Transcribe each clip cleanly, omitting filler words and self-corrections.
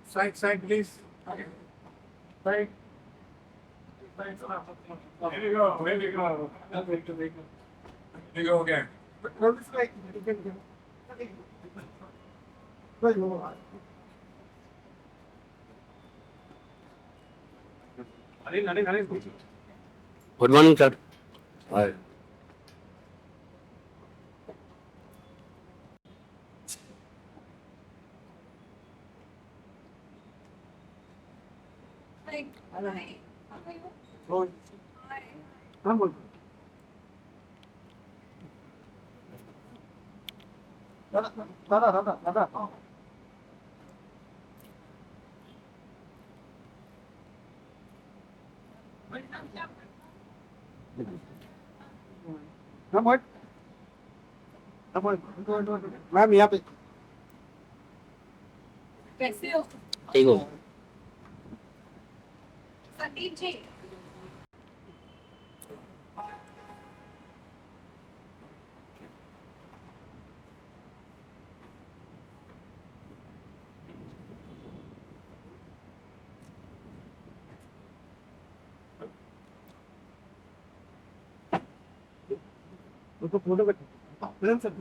Side, please. Side. Here you go. Here you go. Here you go again. Go this way. Good morning, sir. Hi. दादा. Come on. Ma'am यहाँ पे. कैसे हो? ठीक हो? संदीप जी, उसको फोटो कर. Film sir.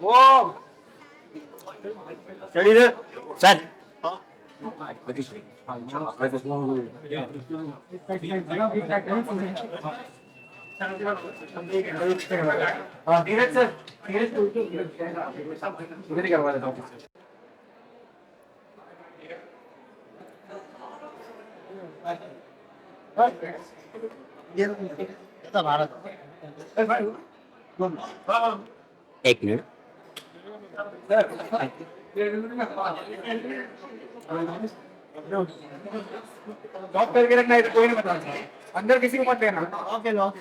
वो. Ready, sir? Sir. हाँ धीरज सर. धीरज इधर ही करवा देता हूँ. एक मिनट. लॉक करके रखना है, कोई नहीं बता. अंदर किसी को मत देना. Okay lock.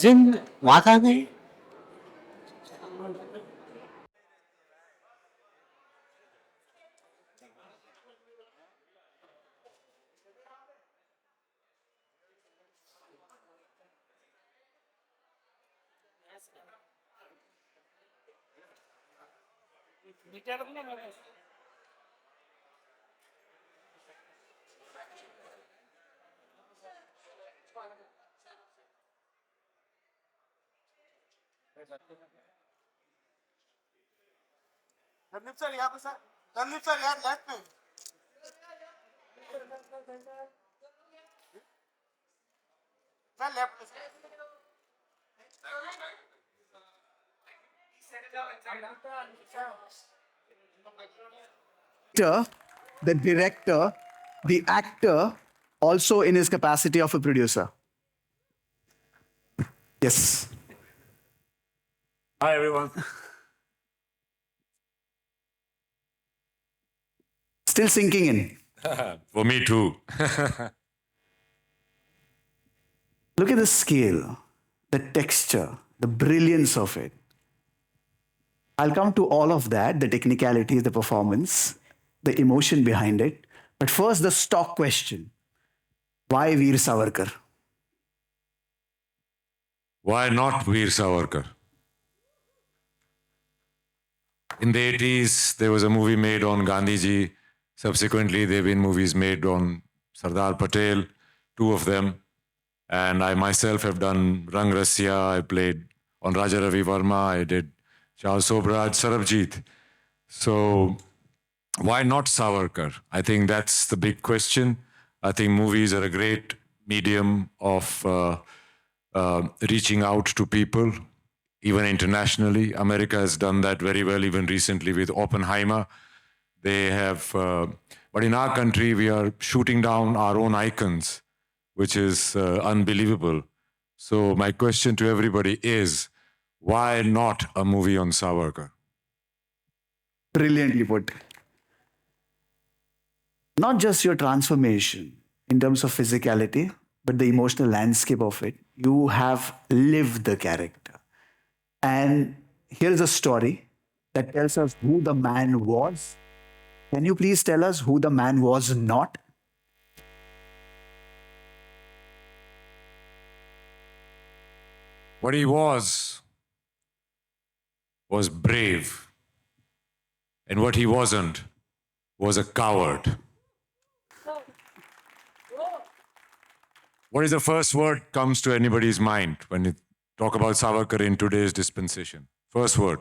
जिन वहाँ कहाँ गए? रणदीप सर यहाँ पे सर. रणदीप सर यहाँ लेफ्ट में. सर लेफ्ट में. The director, the actor, also in his capacity of a producer. Yes. Hi everyone. Still sinking in. For me too. Look at the scale, the texture, the brilliance of it. I'll come to all of that, the technicalities, the performance, the emotion behind it. But first, the stock question. Why Veer Savarkar? Why not Veer Savarkar? In the 80s, there was a movie made on Gandhiji. Subsequently, there have been movies made on Sardar Patel, two of them. And I myself have done Rang Rasya. I played on Raja Ravi Verma. I did Shah Sobraj, Sarabjit. So why not Savarkar? I think that's the big question. I think movies are a great medium of reaching out to people, even internationally. America has done that very well, even recently with Oppenheimer. They have, but in our country, we are shooting down our own icons, which is unbelievable. So my question to everybody is, why not a movie on Savarkar? Brilliantly put. not just your transformation in terms of physicality, but the emotional landscape of it. You have lived the character. And here's a story that tells us who the man was. Can you please tell us who the man was not? What he was brave. And what he wasn't was a coward. What is the first word comes to anybody's mind when you talk about Savarkar in today's dispensation? First word.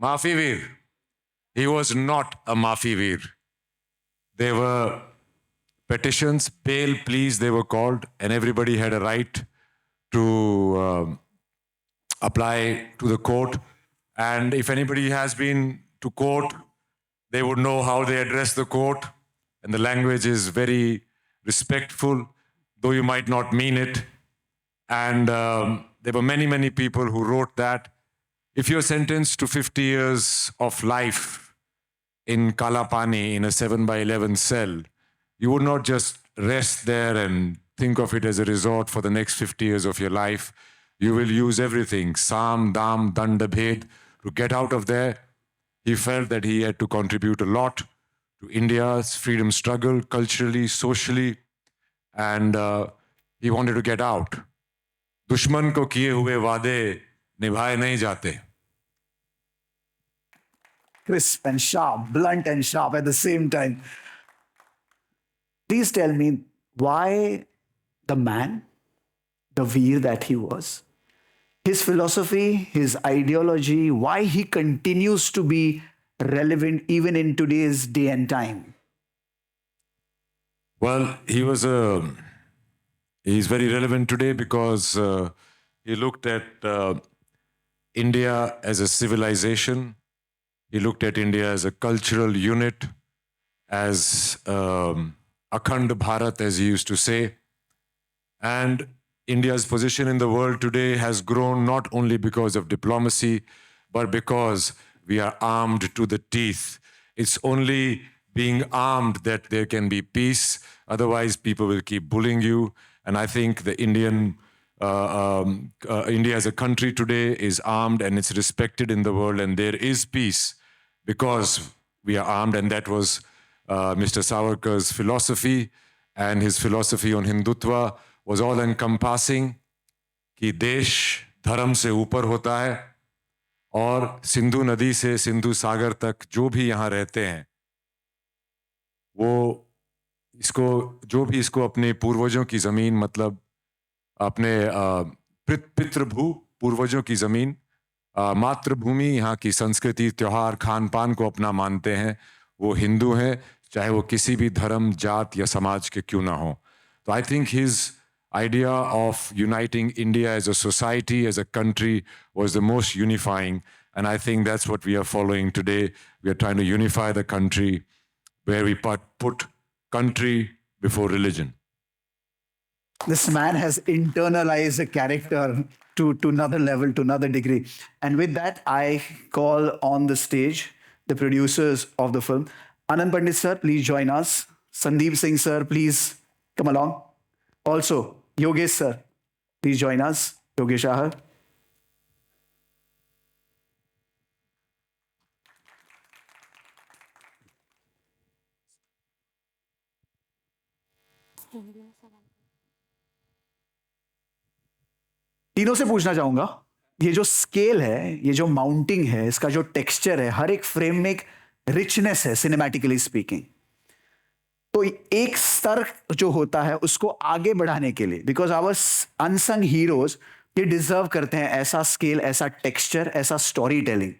Maafi Veer. He was not a Maafi Veer. There were petitions, bail pleas they were called, and everybody had a right to apply to the court. And if anybody has been to court, they would know how they address the court. And the language is very respectful, though you might not mean it. And there were many, many people who wrote that. If you're sentenced to 50 years of life in Kalapani in a 7x11 cell, you would not just rest there and think of it as a resort for the next 50 years of your life. You will use everything, Sam, Dam, Danda, Bhed, to get out of there. He felt that he had to contribute a lot to India's freedom struggle, culturally, socially, and he wanted to get out. दुश्मन को किए हुए वादे निभाए नहीं जाते. Crisp and sharp, blunt and sharp at the same time. Please tell me why the man, the Veer that he was, his philosophy, his ideology, why he continues to be relevant even in today's day and time. Well, he's very relevant today because he looked at India as a civilization. He looked at India as a cultural unit, as Akhand Bharat, as he used to say. And India's position in the world today has grown not only because of diplomacy, but because we are armed to the teeth. It's only being armed that there can be peace. Otherwise, people will keep bullying you. And I think the India as a country today is armed and it's respected in the world, and there is peace because we are armed. And that was Mr. Savarkar's philosophy, and his philosophy on Hindutva was all encompassing कि देश धर्म से ऊपर होता है और सिंधु नदी से सिंधु सागर तक जो भी यहाँ रहते हैं वो जो भी इसको अपने पूर्वजों की ज़मीन, मतलब अपने पितृभू पूर्वजों की ज़मीन, मातृभूमि, यहाँ की संस्कृति, त्योहार, खान पान को अपना मानते हैं, वो हिंदू हैं, चाहे वो किसी भी धर्म, जात या समाज के क्यों ना हो. तो I think his idea of uniting India as a society, as a country, was the most unifying. And I think that's what we are following today. We are trying to unify the country where we put country before religion. This man has internalized a character to another level, to another degree. And with that, I call on the stage the producers of the film. Anand Pandit sir, please join us. Sandeep Singh sir, please come along. Also, Yogesh sir, please join us. Yogesh Ahar. तीनों से पूछना चाहूंगा, ये जो scale है, ये जो mounting है, इसका जो टेक्सचर है, हर एक फ्रेम में एक रिचनेस है सिनेमैटिकली स्पीकिंग. तो एक स्तर जो होता है उसको आगे बढ़ाने के लिए, बिकॉज आवर अनसंग हीरोज ये डिजर्व करते हैं ऐसा स्केल, ऐसा टेक्सचर, ऐसा story telling.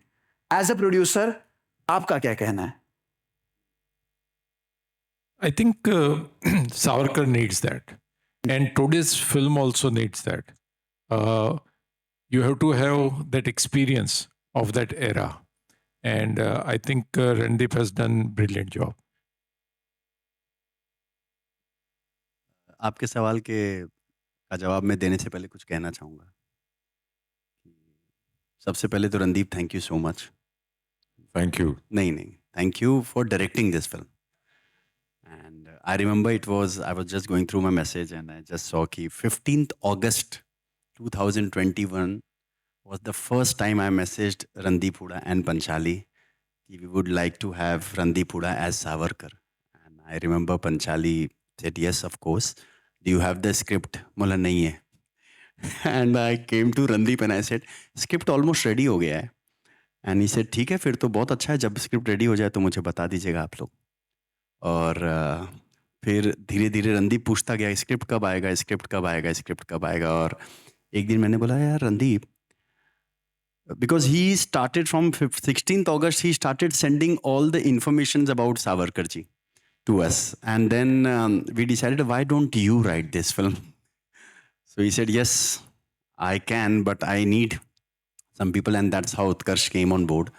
As a producer आपका क्या कहना है? I think Savarkar needs that, and today's film also needs that. You have to have that experience of that era, and I think Randeep has done brilliant job. आपके सवाल का जवाब मैं देने से पहले कुछ कहना चाहूँगा. सबसे पहले तो Randeep, thank you so much Thank you. नहीं नहीं, thank you for directing this film. And I remember I was just going through my message and I just saw कि 15th August 2021 was the first time I messaged Randeep Hooda and Panchali. We would like to have Randeep Hooda as Savarkar. And I remember Panchali said, yes, of course. Do you have the script? Mola nahi hai. And I came to Randeep and I said, script almost ready हो गया है. And he said, ठीक है, फिर तो बहुत अच्छा है. जब स्क्रिप्ट रेडी हो जाए तो मुझे बता दीजिएगा आप लोग. और फिर धीरे धीरे रणदीप पूछता गया, स्क्रिप्ट कब आएगा, स्क्रिप्ट कब आएगा, स्क्रिप्ट कब आएगा. और एक दिन मैंने बोला, यार Randeep, because he started from 16th August, he started sending all the informations about Savarkar ji to us. And then we decided, why don't you write this film? So he said, yes, I can, but I need some people, and that's how Utkarsh came on board.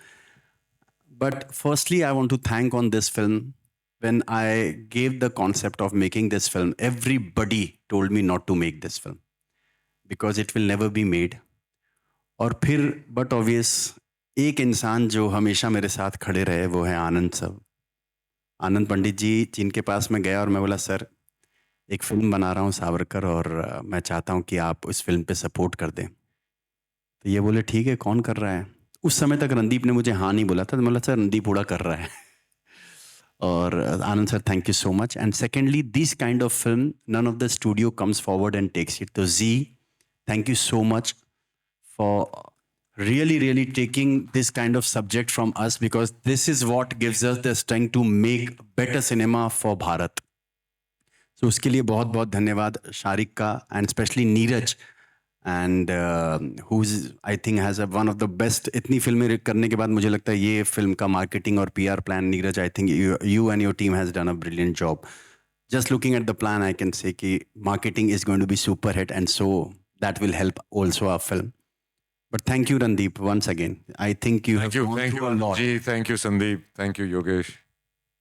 But firstly, I want to thank on this film. When I gave the concept of making this film, everybody told me not to make this film because it will never be made. और फिर but obvious एक इंसान जो हमेशा मेरे साथ खड़े रहे वो है आनंद साहब, आनंद पंडित जी, जिनके पास मैं गया और मैं बोला, सर एक फिल्म बना रहा हूँ सावरकर और मैं चाहता हूँ कि आप उस फिल्म पे सपोर्ट कर दें. तो ये बोले, ठीक है, कौन कर रहा है? उस समय तक रणदीप ने मुझे हाँ नहीं बोला था. तो मैं बोला, सर रणदीप हुडा कर रहा है. और Anand sir, thank you so much. And secondly, this kind of film none of the studio comes forward and takes it. तो जी, thank you so much for really taking this kind of subject from us, because this is what gives us the strength to make better cinema for Bharat. So उसके लिए बहुत बहुत धन्यवाद शारिक का, and especially Neeraj, and who's I think has one of the best. इतनी फिल्में करने के बाद मुझे लगता है ये फिल्म का marketing और PR plan, Neeraj, I think you and your team has done a brilliant job. Just looking at the plan, I can say कि marketing is going to be super hit, and so that will help also our film. But thank you, Randeep, once again. I think you have gone Thank through a you, lot. Ji. Thank you, Sandeep. Thank you, Yogesh.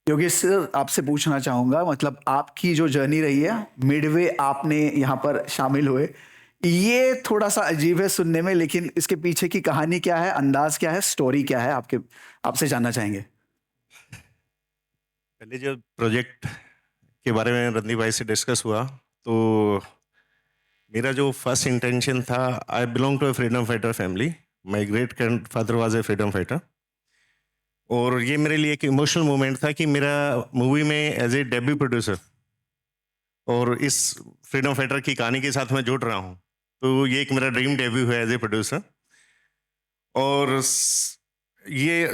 Yogesh sir, आपसे पूछना चाहूँगा, मतलब आपकी जो journey रही है, Midway आपने यहाँ पर शामिल हुए, ये थोड़ा सा अजीब है सुनने में, लेकिन इसके पीछे की कहानी क्या है, अंदाज क्या है, स्टोरी क्या है, आपसे जानना चाहेंगे. पहले जब प्रोजेक्ट के बारे में रणदीप भाई से डिस्कस हुआ तो मेरा जो फर्स्ट इंटेंशन था, I belong to a freedom fighter family. My great grandfather was a freedom fighter. और ये मेरे लिए एक इमोशनल मोमेंट था कि मेरा मूवी में एज ए डेब्यू प्रोड्यूसर और इस फ्रीडम फाइटर की कहानी के साथ मैं जुड़ रहा हूँ. तो ये एक मेरा ड्रीम डेब्यू है एज ए प्रोड्यूसर. और ये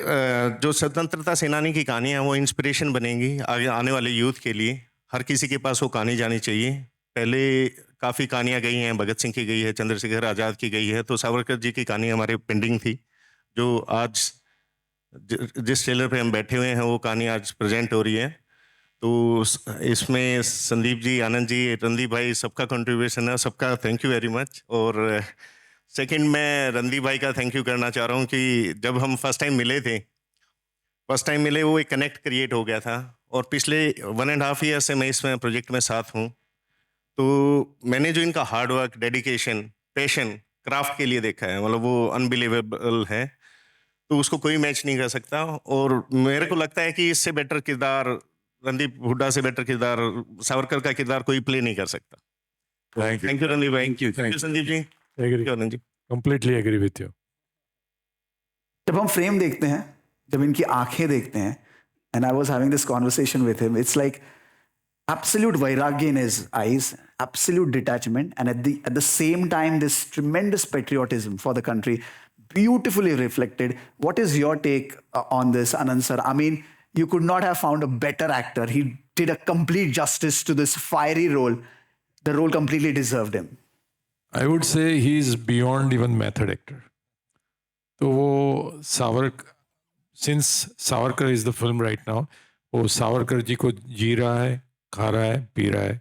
जो स्वतंत्रता सेनानी की कहानी है वो इंस्पिरेशन बनेगी आगे आने वाले यूथ के लिए. हर किसी के पास वो कहानी जानी चाहिए. पहले काफ़ी कहानियाँ गई हैं, भगत सिंह की गई है, चंद्रशेखर आज़ाद की गई है, तो सावरकर जी की कहानी हमारे पेंडिंग थी, जो आज जिस ट्रेलर पे हम बैठे हुए हैं वो कहानी आज प्रेजेंट हो रही है. तो इसमें संदीप जी, आनंद जी, रणदीप भाई, सबका कंट्रीब्यूशन है, सबका थैंक यू वेरी मच. और सेकंड, मैं रणदीप भाई का थैंक यू करना चाह रहा हूँ कि जब हम फर्स्ट टाइम मिले वो एक कनेक्ट क्रिएट हो गया था. और पिछले 1.5 ईयर से मैं इसमें प्रोजेक्ट में साथ हूँ. तो मैंने जो इनका hard work, dedication, passion craft के लिए देखा है, मतलब वो अनबिलीवेबल है. तो उसको कोई मैच नहीं कर सकता. और मेरे को लगता है कि इससे बेटर किरदार, रणदीप हुड्डा से बेटर किरदार, सावरकर का किरदार कोई प्ले नहीं कर सकता. थैंक यू रणदीप भाई. Thank you Sandeep ji. Agree. Completely agree with you. जब हम फ्रेम देखते हैं, जब इनकी आंखें देखते हैं, and I was having this conversation with him, it's like absolute vairagya in his eyes, absolute detachment, and at the same time this tremendous patriotism for the country, beautifully reflected. What is your take on this, Anand sir? I mean, you could not have found a better actor. He did a complete justice to this fiery role. The role completely deserved him. I would say he is beyond even method actor. तो वो since Savarkar is the film right now, वो सावरकर जी को जी रहा है, खा रहा है, P रहा है.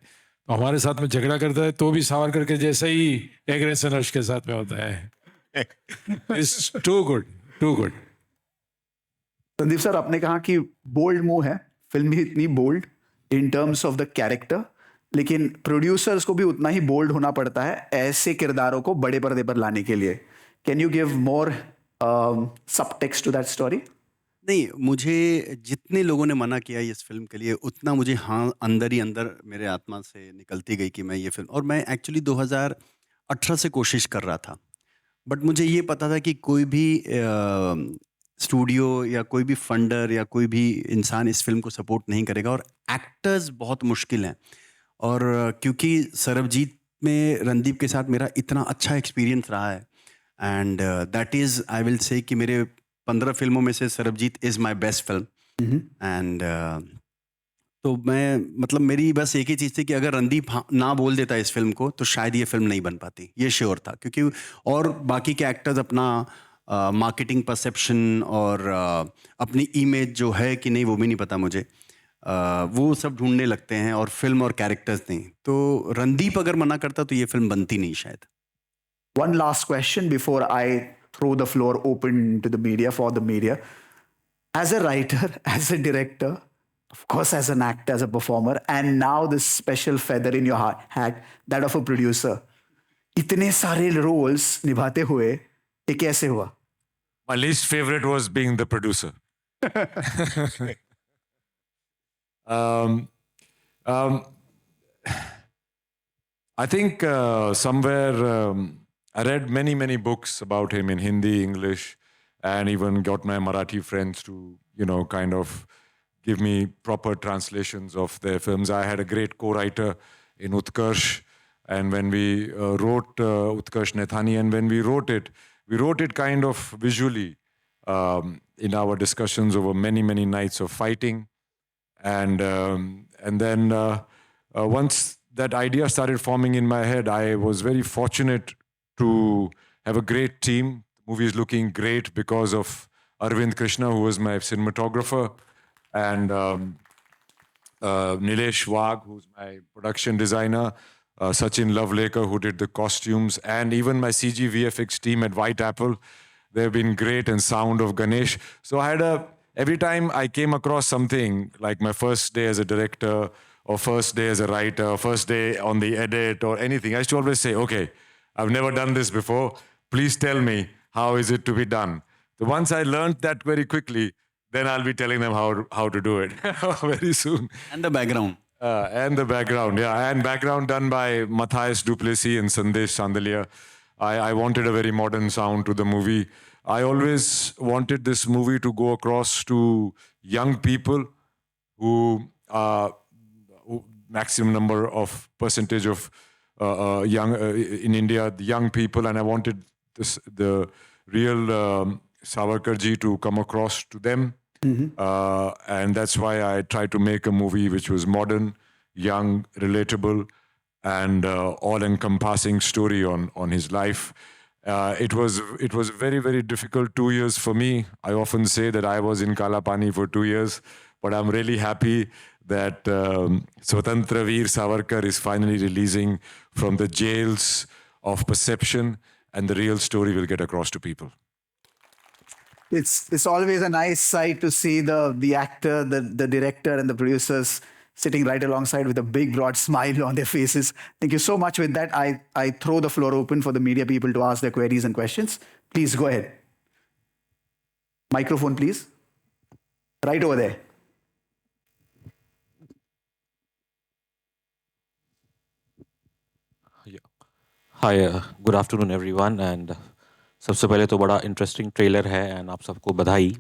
तो हमारे साथ में झगड़ा करता है तो भी सावरकर के जैसा ही एग्रेशन हर्ष के साथ में होता है. It's too good. Sandeep sir, आपने कहा कि बोल्ड मूव है, फिल्म भी इतनी bold in terms of the character, लेकिन प्रोड्यूसर्स को भी उतना ही बोल्ड होना पड़ता है ऐसे किरदारों को बड़े पर्दे पर लाने के लिए. Can you give more subtext to that story? नहीं, मुझे जितने लोगों ने मना किया इस फ़िल्म के लिए, उतना मुझे हाँ, अंदर ही अंदर मेरे आत्मा से निकलती गई कि मैं ये फ़िल्म, और मैं एक्चुअली 2018 से कोशिश कर रहा था। बट मुझे ये पता था कि कोई भी स्टूडियो या कोई भी फंडर या कोई भी इंसान इस फ़िल्म को सपोर्ट नहीं करेगा, और एक्टर्स बहुत मुश्किल हैं। और क्योंकि सरबजीत में रणदीप के साथ मेरा इतना अच्छा एक्सपीरियंस रहा है, and that is, I will say कि मेरे 15 फिल्मों में से Sarabjit is my best film. And तो मैं, मतलब मेरी बस एक ही चीज़ थी कि अगर रणदीप ना बोल देता इस फिल्म को तो शायद ये फिल्म नहीं बन पाती, ये श्योर था। क्योंकि और बाकी के एक्टर्स अपना मार्केटिंग परसेप्शन और अपनी इमेज जो है कि नहीं वो भी नहीं पता मुझे, वो सब ढूंढने लगते हैं, और फिल्म और कैरेक्टर्स नहीं। तो रणदीप अगर मना करता तो ये फिल्म बनती नहीं शायद। One last question before I throw the floor open to the media for the media. As a writer, as a director, of course, as an actor, as a performer, and now this special feather in your hat, that of a producer. इतने सारे roles निभाते हुए ये कैसे हुआ? My least favorite was being the producer. I think somewhere I read many books about him in Hindi, English, and even got my Marathi friends to, kind of give me proper translations of their films. I had a great co-writer in Utkarsh, and when we wrote Utkarsh Nethani, and when we wrote it kind of visually in our discussions over many nights of fighting. And then once that idea started forming in my head, I was very fortunate to have a great team. The movie is looking great because of Arvind Krishna, who was my cinematographer, and Nilesh Wagh, who's my production designer, Sachin Lovelekar, who did the costumes, and even my CG VFX team at White Apple. They've been great, and sound of Ganesh. So I had every time I came across something, like my first day as a director, or first day as a writer, first day on the edit, or anything, I used to always say, okay, I've never done this before. Please tell me, how is it to be done? So once I learned that very quickly, then I'll be telling them how to do it very soon. And the background. And the background, yeah. And background done by Matthias Duplessis and Sandesh Sandalia. I wanted a very modern sound to the movie. I always wanted this movie to go across to young people who maximum number of percentage of young in India, the young people, and I wanted the real Savarkarji to come across to them. And that's why I tried to make a movie which was modern, young, relatable, and all-encompassing story on his life. It was very difficult 2 years for me. I often say that I was in Kala Pani for 2 years, but I'm really happy that Swatantra Veer Savarkar is finally releasing from the jails of perception, and the real story will get across to people. It's always a nice sight to see the actor, the director, and the producers sitting right alongside with a big broad smile on their faces. Thank you so much. With that, I throw the floor open for the media people to ask their queries and questions. Please go ahead. Microphone, please. Right over there. Hi, good afternoon everyone, and सबसे पहले तो बड़ा interesting trailer है and आप सबको बधाई।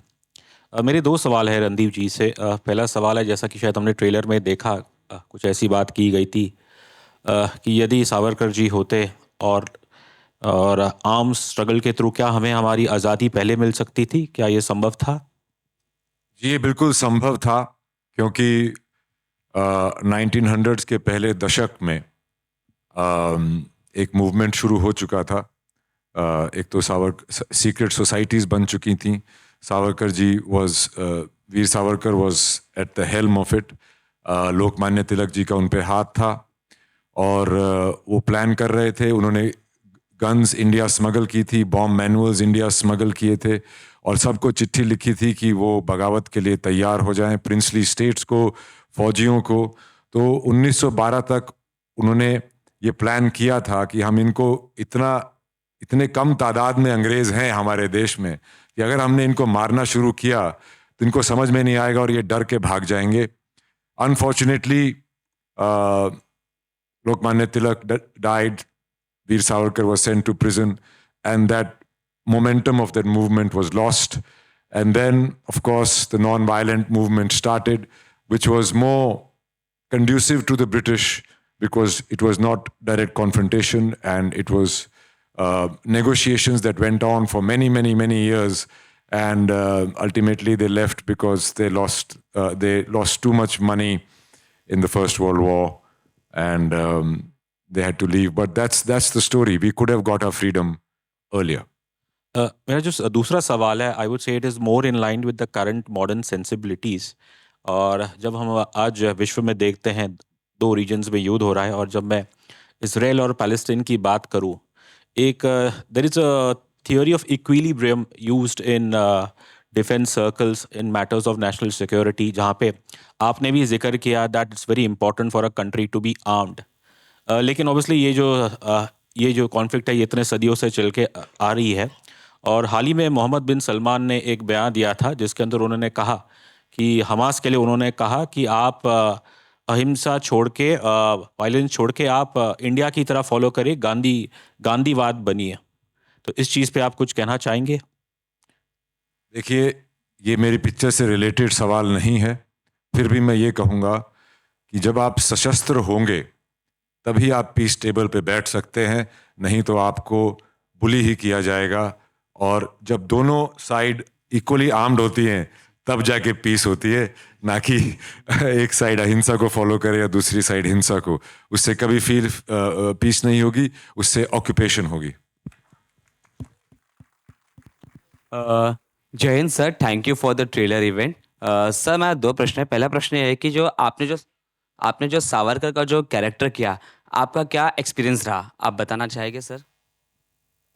मेरे दो सवाल है रणदीप जी से। पहला सवाल है, जैसा कि शायद हमने ट्रेलर में देखा, कुछ ऐसी बात की गई थी कि यदि सावरकर जी होते और आर्म्स स्ट्रगल के थ्रू क्या हमें हमारी आज़ादी पहले मिल सकती थी? क्या ये संभव था? जी, ये बिल्कुल संभव था, क्योंकि 1900s के पहले दशक में एक मूवमेंट शुरू हो चुका था। एक तो सीक्रेट सोसाइटीज़ बन चुकी थी। Savarkar ji Veer Savarkar was at the helm of it. Lokmanya Tilak ji का उन पे हाथ था, और वो प्लान कर रहे थे। उन्होंने गन्स इंडिया स्मगल की थी, बॉम्ब मैनुअल्स इंडिया स्मगल किए थे, और सबको चिट्ठी लिखी थी कि वो बगावत के लिए तैयार हो जाएं, प्रिंसली स्टेट्स को, फौजियों को। तो 1912 तक उन्होंने ये प्लान किया था कि हम इनको इतने कम तादाद में अंग्रेज़ हैं हमारे देश में कि अगर हमने इनको मारना शुरू किया तो इनको समझ में नहीं आएगा और ये डर के भाग जाएंगे. Unfortunately, Lokmanya Tilak died. Veer Savarkar was sent to prison, and that momentum of that movement was lost. And then, of course, the non-violent movement started, which was more conducive to the British because it was not direct confrontation, and it was negotiations that went on for many, many, many years. And ultimately, they left because they lost too much money in the First World War, and they had to leave. But that's the story. We could have got our freedom earlier. मेरा जो दूसरा सवाल है, I would say it is more in line with the current modern sensibilities. और जब हम आज विश्व में देखते हैं 2 रीजन्स में युद्ध हो रहा है, और जब मैं इसराइल और पैलेस्टीन की बात करूं, एक there is a theory of equilibrium used in defence circles in matters of national security, जहाँ पे आपने भी जिक्र किया that it's very important for a country to be armed. लेकिन ऑब्वियसली ये जो कॉन्फ्लिक्ट है ये इतने सदियों से चल के आ रही है. और हाल ही में मोहम्मद बिन सलमान ने एक बयान दिया था जिसके अंदर उन्होंने कहा कि हमास के लिए उन्होंने कहा कि आप अहिंसा छोड़ के, वायलेंस छोड़ के आप इंडिया की तरह फॉलो करें, गांधीवाद बनिए. तो इस चीज़ पे आप कुछ कहना चाहेंगे? देखिए, ये मेरी पिक्चर से रिलेटेड सवाल नहीं है, फिर भी मैं ये कहूँगा कि जब आप सशस्त्र होंगे तभी आप पीस टेबल पे बैठ सकते हैं, नहीं तो आपको बुली ही किया जाएगा. और जब दोनों साइड इक्वली आर्म्ड होती हैं तब जाके पीस होती है, ना कि एक साइड अहिंसा को फॉलो करे या दूसरी साइड हिंसा को. उससे कभी पीस नहीं होगी, उससे ऑक्यूपेशन होगी. जय Hind sir, thank you for the trailer event. Sir मेरा 2 प्रश्न है. पहला प्रश्न ये है कि जो आपने जो सावरकर का जो कैरेक्टर किया, आपका क्या एक्सपीरियंस रहा, आप बताना चाहेंगे सर?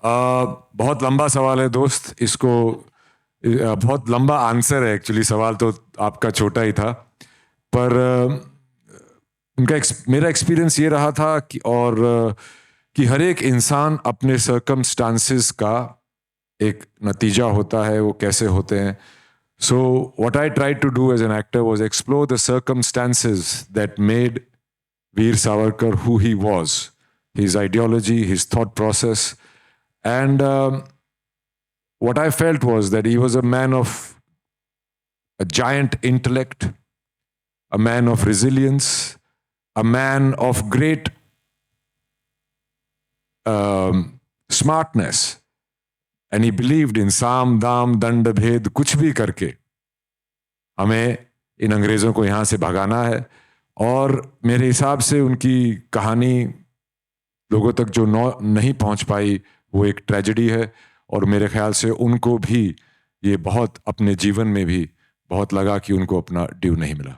बहुत लंबा सवाल है दोस्त, इसको बहुत लंबा आंसर है. एक्चुअली सवाल तो आपका छोटा ही था, पर मेरा एक्सपीरियंस ये रहा था कि हर एक इंसान अपने सर्कमस्टांसेस का एक नतीजा होता है, वो कैसे होते हैं. So what I tried to do as an actor was explore the circumstances that made Veer Savarkar who he was, his ideology, his thought process. And what I felt was that he was a man of a giant intellect, a man of resilience, a man of great smartness. And he believed in साम दाम दंड भेद, कुछ भी करके हमें इन अंग्रेज़ों को यहाँ से भगाना है. और मेरे हिसाब से उनकी कहानी लोगों तक जो नहीं पहुँच पाई वो एक ट्रेजेडी है. और मेरे ख्याल से उनको भी ये बहुत अपने जीवन में भी बहुत लगा कि उनको अपना ड्यू नहीं मिला.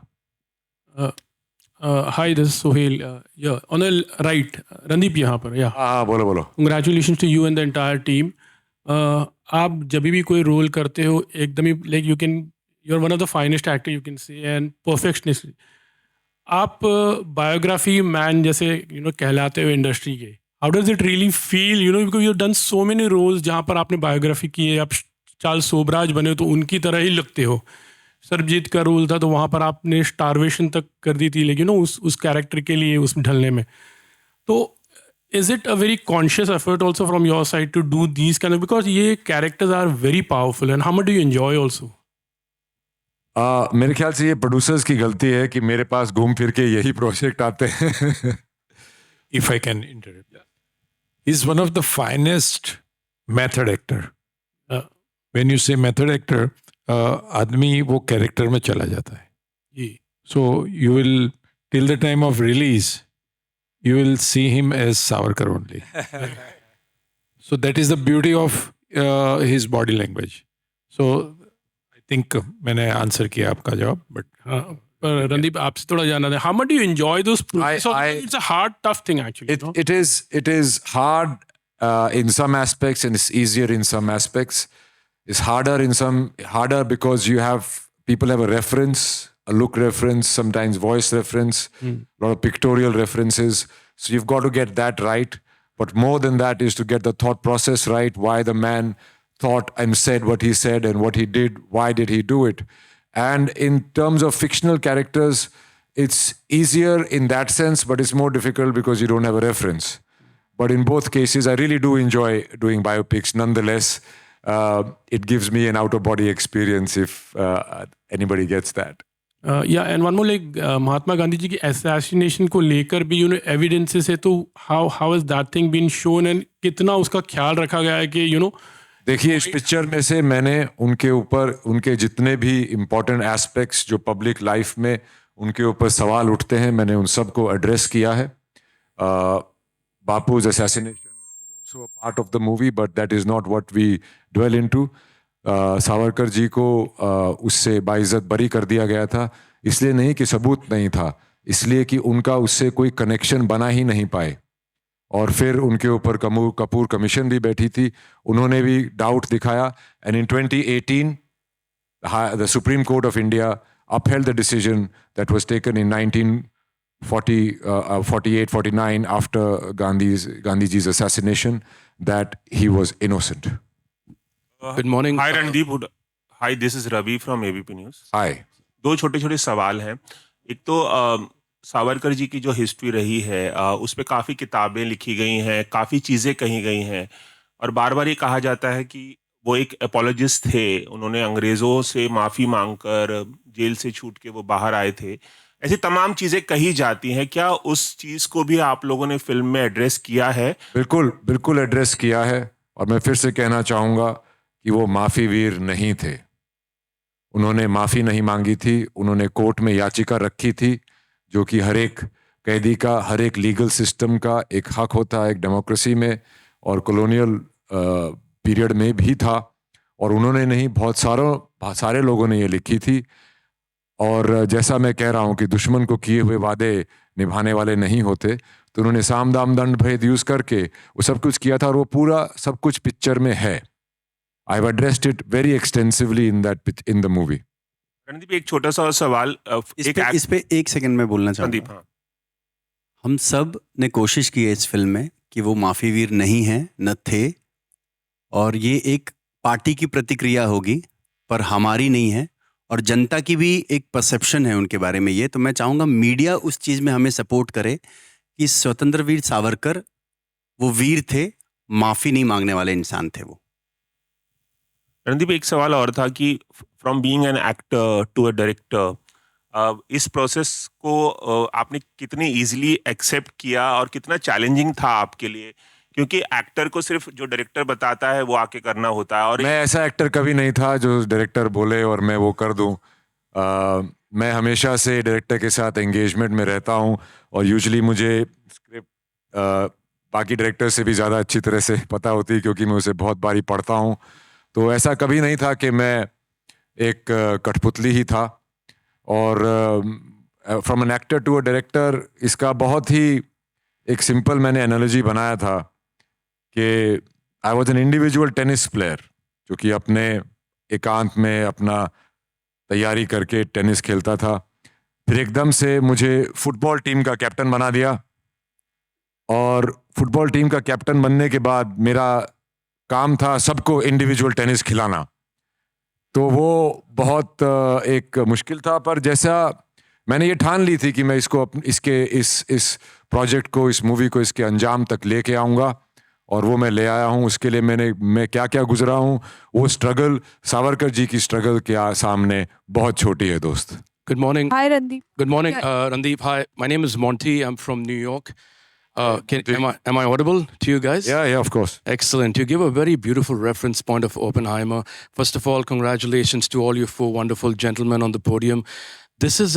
Hi, this is Sohail. On the right, Randeep यहाँ पर. हाँ, बोलो. Congratulations to you and the entire team. आप जब भी कोई रोल करते हो एकदम ही like you are one of the finest actor you can say, and perfectionist. आप बायोग्राफी मैन जैसे कहलाते हो इंडस्ट्री के. How does it really feel, because you done so many roles जहाँ पर आपने बायोग्राफी की है. आप चार्ल्स सोबराज बने हो तो उनकी तरह ही लगते हो. सरबजीत का रोल था तो वहाँ पर आपने स्टारवेशन तक कर दी थी, लेकिन उस कैरेक्टर के लिए उस ढलने में. तो is it a very conscious effort also from your side to do these kind of, because ये characters are very powerful, and how much do you enjoy also? मेरे ख्याल से ये प्रोड्यूसर्स की गलती है कि मेरे पास घूम फिर के यही प्रोजेक्ट आते हैं. If I can interrupt. He's one of the finest method actor. When you say method actor, आदमी वो कैरेक्टर में चला जाता है. So you will, till the time of release, you will see him as Savarkar only. So that is the beauty of his body language. So I think मैंने answer किया आपका जवाब, but पर रणदीप आपसे थोड़ा जानना था, how much do you enjoy those process? It's a hard, tough thing actually. It is hard in some aspects and it's easier in some aspects. It's harder because people have a reference, a look reference, sometimes voice reference, a lot of pictorial references. So you've got to get that right. But more than that is to get the thought process right, why the man thought and said what he said and what he did, why did he do it. And in terms of fictional characters, it's easier in that sense, but it's more difficult because you don't have a reference. But in both cases, I really do enjoy doing biopics. Nonetheless, it gives me an out-of-body experience if anybody gets that. Yeah, and one more, like Mahatma Gandhi ji की assassination को लेकर भी evidences है, तो how has that thing been shown and कितना उसका ख्याल रखा गया है कि देखिए, इस पिक्चर में से मैंने उनके ऊपर उनके जितने भी इम्पोर्टेंट एस्पेक्ट्स जो पब्लिक लाइफ में उनके ऊपर सवाल उठते हैं, मैंने उन सब को एड्रेस किया है. बापू's assassination is also a part of the movie, but that is not what we dwell into. Savarkar ji को उससे बाइज्जत बरी कर दिया गया था, इसलिए नहीं कि सबूत नहीं था, इसलिए कि उनका उससे कोई कनेक्शन बना ही नहीं पाए. और फिर उनके ऊपर कपूर कमीशन भी बैठी थी, उन्होंने भी डाउट दिखाया. And in 2018 the supreme court of India upheld the decision that was taken in 1948-49 after Gandhiji's assassination, that he was innocent. Good morning. Hi Randeep. Hi, this is Ravi from ABP News. Hi. दो छोटे छोटे सवाल हैं. एक तो सावरकर जी की जो history रही है उस पर काफ़ी किताबें लिखी गई हैं, काफ़ी चीज़ें कही गई हैं, और बार बार ये कहा जाता है कि वो एक एपोलॉजिस्ट थे, उन्होंने अंग्रेज़ों से माफ़ी मांगकर जेल से छूट के वो बाहर आए थे. ऐसी तमाम चीज़ें कही जाती हैं. क्या उस चीज़ को भी आप लोगों ने फिल्म में एड्रेस किया है? बिल्कुल बिल्कुल एड्रेस किया है. और मैं फिर से कहना चाहूँगा कि वो माफ़ी वीर नहीं थे. उन्होंने माफ़ी नहीं मांगी थी, उन्होंने कोर्ट में याचिका रखी थी, जो कि हर एक कैदी का, हर एक लीगल सिस्टम का एक हक होता है एक डेमोक्रेसी में, और कॉलोनियल पीरियड में भी था. और उन्होंने नहीं, बहुत सारे लोगों ने ये लिखी थी. और जैसा मैं कह रहा हूँ कि दुश्मन को किए हुए वादे निभाने वाले नहीं होते, तो उन्होंने साम दाम दंड भेद यूज़ करके वो सब कुछ किया था, और वो पूरा सब कुछ पिक्चर में है. I have addressed it very extensively in the movie. Randeep, एक छोटा सा सवाल इस पे एक सेकंड में बोलना चाहूँगा. हाँ. हम सब ने कोशिश की है इस फिल्म में कि वो माफ़ी वीर नहीं हैं, न थे, और ये एक पार्टी की प्रतिक्रिया होगी पर हमारी नहीं है, और जनता की भी एक परसेप्शन है उनके बारे में. ये तो मैं चाहूँगा मीडिया उस चीज़ में हमें सपोर्ट करे कि स्वतंत्र वीर सावरकर वो वीर थे, माफ़ी नहीं मांगने वाले इंसान थे वो. रणदीप, एक सवाल और था कि from being an actor to a director, इस प्रोसेस को आपने कितनी इजीली एक्सेप्ट किया और कितना चैलेंजिंग था आपके लिए? क्योंकि एक्टर को सिर्फ जो डायरेक्टर बताता है वो आके करना होता है. और मैं ऐसा एक्टर कभी नहीं था जो डायरेक्टर बोले और मैं वो कर दूं. मैं हमेशा से डायरेक्टर के साथ एंगेजमेंट में रहता हूं, और यूजुअली मुझे स्क्रिप्ट बाकी डायरेक्टर से भी ज़्यादा अच्छी तरह से पता होती है, क्योंकि मैं उसे बहुत बारी पढ़ता हूं. तो ऐसा कभी नहीं था कि मैं एक कठपुतली ही था. और from an actor to a director, इसका बहुत ही एक सिंपल मैंने एनालॉजी बनाया था कि I was an individual tennis player, जो कि अपने एकांत में अपना तैयारी करके टेनिस खेलता था. फिर एकदम से मुझे फुटबॉल टीम का कैप्टन बना दिया, और फुटबॉल टीम का कैप्टन बनने के बाद मेरा काम था सबको इंडिविजुअल टेनिस खिलाना. तो वो बहुत एक मुश्किल था, पर जैसा मैंने ये ठान ली थी कि मैं इसको इस प्रोजेक्ट को, इस मूवी को इसके अंजाम तक लेके आऊँगा, और वो मैं ले आया हूँ. उसके लिए मैं क्या क्या गुजरा हूँ, वो स्ट्रगल सावरकर जी की स्ट्रगल के सामने बहुत छोटी है दोस्त. Good morning. Hi, Randeep. Good morning, Yeah. Randeep. Hi, my name is Monty. I'm from New York. Am I audible to you guys? Yeah, of course. Excellent. You give a very beautiful reference point of Oppenheimer. First of all, congratulations to all you four wonderful gentlemen on the podium. This is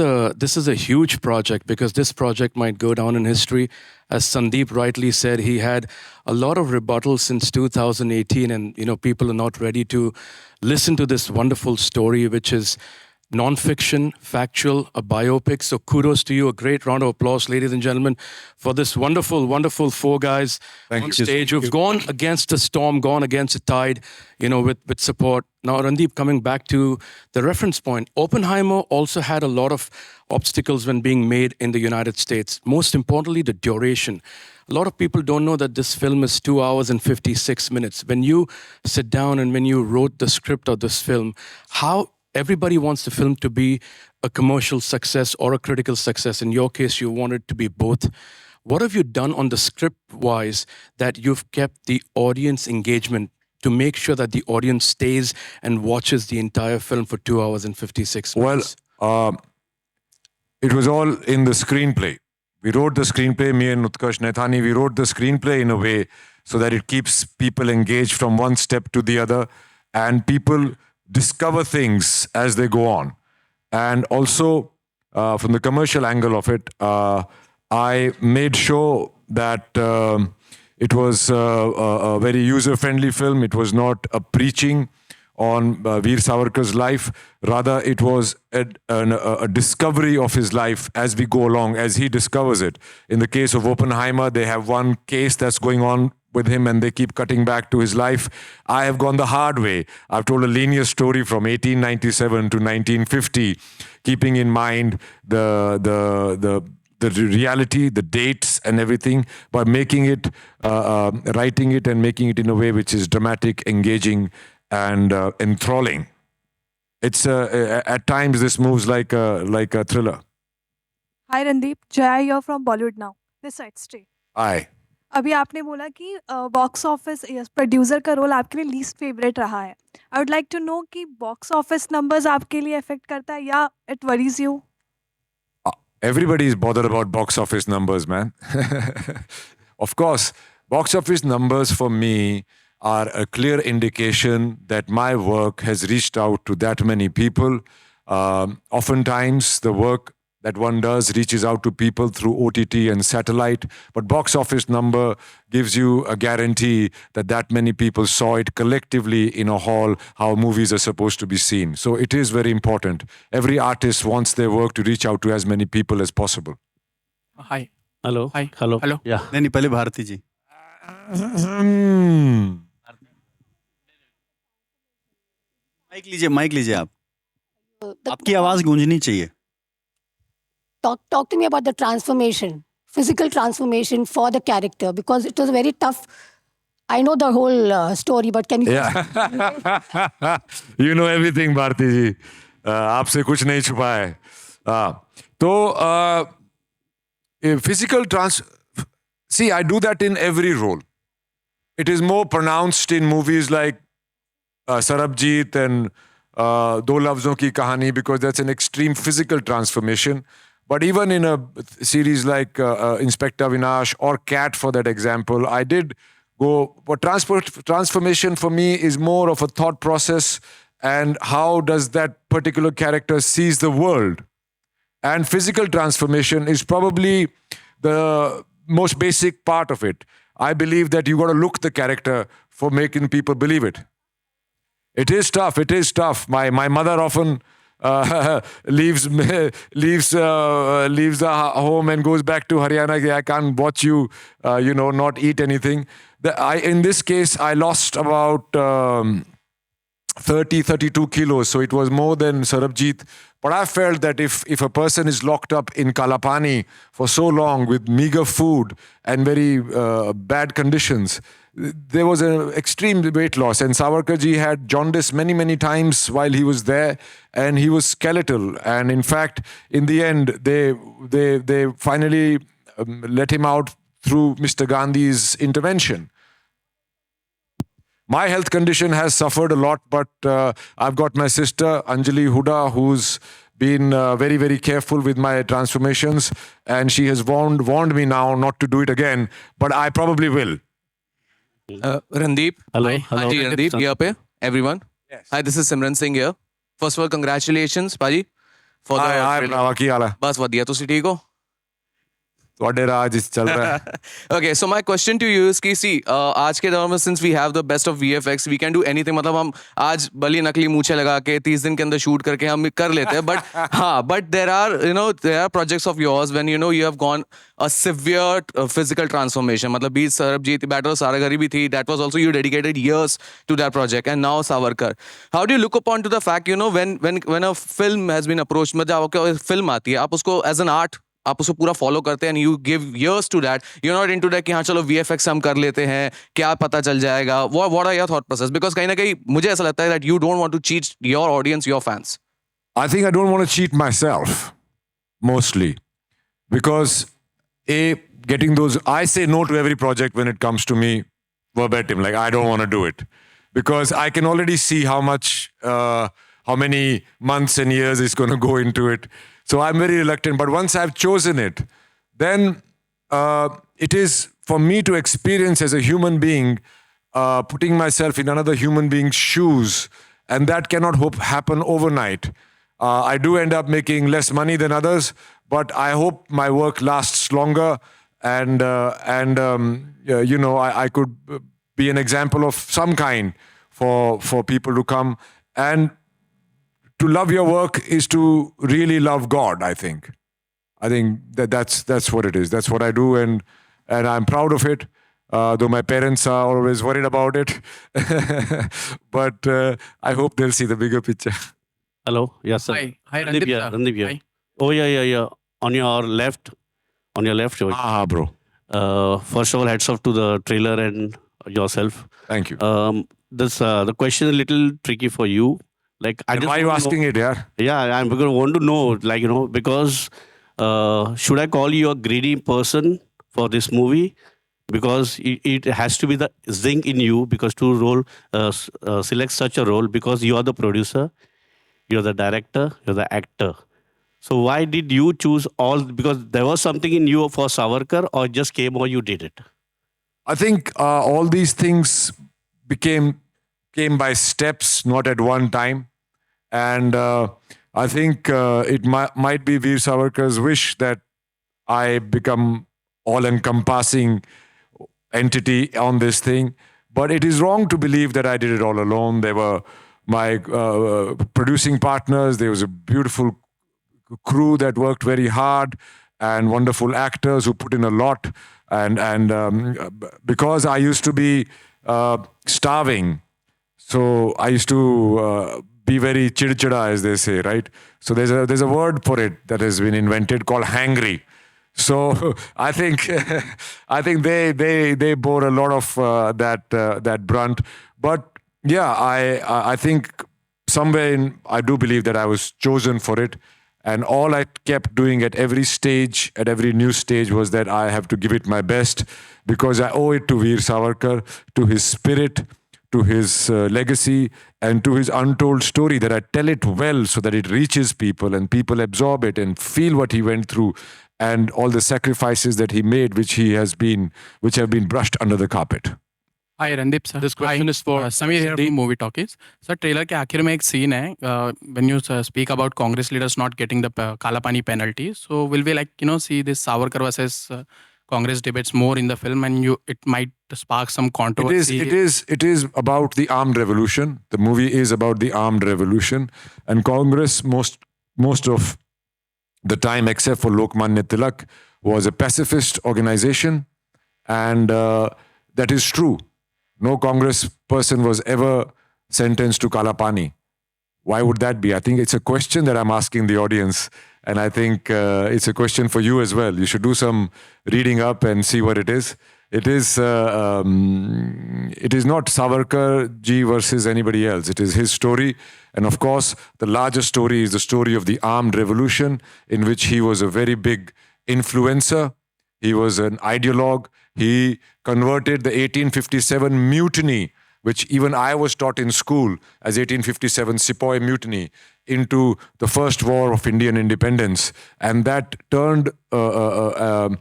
a huge project, because this project might go down in history. As Sandeep rightly said, he had a lot of rebuttals since 2018, and people are not ready to listen to this wonderful story, which is non-fiction, factual, a biopic. So kudos to you. A great round of applause, ladies and gentlemen, for this wonderful, wonderful four guys on stage who've gone against the storm, gone against the tide, with support. Now, Randeep, coming back to the reference point, Oppenheimer also had a lot of obstacles when being made in the United States. Most importantly, the duration. A lot of people don't know that this film is 2 hours and 56 minutes. When you sit down and when you wrote the script of this film, how everybody wants the film to be a commercial success or a critical success. In your case, you want it to be both. What have you done on the script wise that you've kept the audience engagement to make sure that the audience stays and watches the entire film for 2 hours and 56 minutes? Well, it was all in the screenplay. We wrote the screenplay, me and Utkarsh Naithani, we wrote the screenplay in a way so that it keeps people engaged from one step to the other, and people discover things as they go on. And also, from the commercial angle of it, I made sure that it was a very user-friendly film. It was not a preaching on Veer Savarkar's life. Rather, it was a discovery of his life as we go along, as he discovers it. In the case of Oppenheimer, they have one case that's going on with him and they keep cutting back to his life. I have gone the hard way. I've told a linear story from 1897 to 1950, keeping in mind the reality, the dates and everything, but making it, writing it and making it in a way which is dramatic, engaging and enthralling. It's at times this moves like a thriller. Hi Randeep, Jaya here from Bollywood Now. This side stay. Aye. अभी आपने बोला कि box office producer का role आपके लिए least favourite रहा है. I would like to know कि बॉक्स ऑफिस नंबर्स आपके लिए अफेक्ट करता है या it worries you. Everybody is bothered about box office numbers, man. Of course, box office numbers for me are a clear indication that my work has reached out to that many people. Oftentimes, the work that one does reaches out to people through OTT and satellite, but box office number gives you a guarantee that that many people saw it collectively in a hall, how movies are supposed to be seen. So it is very important. Every artist wants their work to reach out to as many people as possible. Hi. Hello. Hi. Hello. Hello. Yeah. नहीं पहले भारती जी. Mic लीजिए आप. आपकी आवाज गूंजनी चाहिए. Talk to me about the transformation, physical transformation for the character, because it was very tough. I know the whole story, but can you? Yeah. You know everything, Bharti ji. आपसे कुछ नहीं छुपा है. तो physical see, I do that in every role. It is more pronounced in movies like Sarabjit and Do Lafzon Ki Kahani, because that's an extreme physical transformation. But even in a series like Inspector Vinash or Cat, for that example, I did go. But transformation for me is more of a thought process, and how does that particular character sees the world. And physical transformation is probably the most basic part of it. I believe that you got to look the character for making people believe it. It is tough. It is tough. My mother often leaves the home and goes back to Haryana. I can't watch you, not eat anything. In this case, I lost about 32 kilos. So it was more than Sarabjit. But I felt that if a person is locked up in Kalapani for so long with meager food and very bad conditions, there was an extreme weight loss. And Savarkar ji had jaundice many, many times while he was there, and he was skeletal. And in fact, in the end, they finally let him out through Mr. Gandhi's intervention. My health condition has suffered a lot, but I've got my sister, Anjali Huda, who's been very, very careful with my transformations, and she has warned me now not to do it again, but I probably will. Randeep. Hello. Hi. Hello. Hi, Randeep. Here pe, everyone. Yes. Hi, this is Simran Singh here. First of all, congratulations, Paji. For the Hi, Prava, ki haal hai? बस बढ़िया तुसी ठीक हो? ਤੁਹਾਡੇ ਰਾਜ ਇਸ ਚੱਲ ਰਿਹਾ ਹੈ. Okay, so my question to you is कि see, आज के दौर में since we have the best of VFX, we can do anything. मतलब हम आज बली नकली मूछें लगा के 30 दिन के अंदर शूट करके हम कर लेते हैं. But हाँ, but there are projects of yours when you have gone a severe physical transformation. मतलब बीच सरबजीत बैटल सारागरी भी थी. That was also you dedicated years to that project, and now Savarkar. How do you look upon to the fact when a film has been approached, मतलब आपको film आती है, आप उसको as an art आप उसको पूरा फॉलो करते हैं, and you give years to that. You're not into that कि हाँ चलो VFX हम कर लेते हैं, क्या पता चल जाएगा. What are your thought process? Because कहीं ना कहीं मुझे ऐसा लगता है that you don't want to cheat your audience, your fans. I think I don't want to cheat myself, mostly. Because getting those, I say no to every project when it comes to me verbatim. Like, I don't want to do it. Because I can already see how many months and years is going to go into it. So I'm very reluctant. But once I've chosen it, then it is for me to experience as a human being, putting myself in another human being's shoes. And that cannot happen overnight. I do end up making less money than others, but I hope my work lasts longer. And I could be an example of some kind for people to come. And to love your work is to really love God, I think. I think that's what it is. That's what I do, and I'm proud of it. Though my parents are always worried about it. But I hope they'll see the bigger picture. Hello. Yes, sir. Hi, Randeep here. Randeep, Randeep here. Hi. Oh, yeah. On your left, George. Bro. First of all, hats off to the trailer and yourself. Thank you. The question is a little tricky for you. Like, And why are you asking it, yeah? Yeah, I'm going to want to know, because should I call you a greedy person for this movie? Because it has to be the zing in you, because to select such a role, because you are the producer, you're the director, you're the actor. So why did you choose because there was something in you for Savarkar, or just came or you did it? I think all these things came by steps, not at one time. And I think it might be Veer Savarkar's wish that I become all-encompassing entity on this thing. But it is wrong to believe that I did it all alone. There were my producing partners. There was a beautiful crew that worked very hard, and wonderful actors who put in a lot. And because I used to be starving, so I used to be very chidchida, as they say, right? So there's a word for it that has been invented called hangry. So I think they bore a lot of that brunt. But yeah, I think somewhere I do believe that I was chosen for it. And all I kept doing at every stage, at every new stage, was that I have to give it my best, because I owe it to Veer Savarkar, to his spirit, to his legacy, and to his untold story, that I tell it well so that it reaches people and people absorb it and feel what he went through and all the sacrifices that he made, which have been brushed under the carpet. Hi Randeep sir. This question is for Samir here from Movie Talkies. Sir, trailer के आखिर में एक scene है when you speak about Congress leaders not getting the Kala Pani penalty. So will we see this Savarkar versus Congress debates more in the film, and it might spark some controversy? It is about the armed revolution. The movie is about the armed revolution, and Congress most of the time, except for Lokmanya Tilak, was a pacifist organization, and that is true. No Congress person was ever sentenced to Kala Pani. Why would that be? I think it's a question that I'm asking the audience, and I think it's a question for you as well. You should do some reading up and see what it is. It is not Savarkar ji versus anybody else. It is his story. And of course, the larger story is the story of the armed revolution, in which he was a very big influencer. He was an ideologue. He converted the 1857 mutiny, which even I was taught in school as 1857 Sepoy Mutiny, into the first war of Indian independence. And that turn of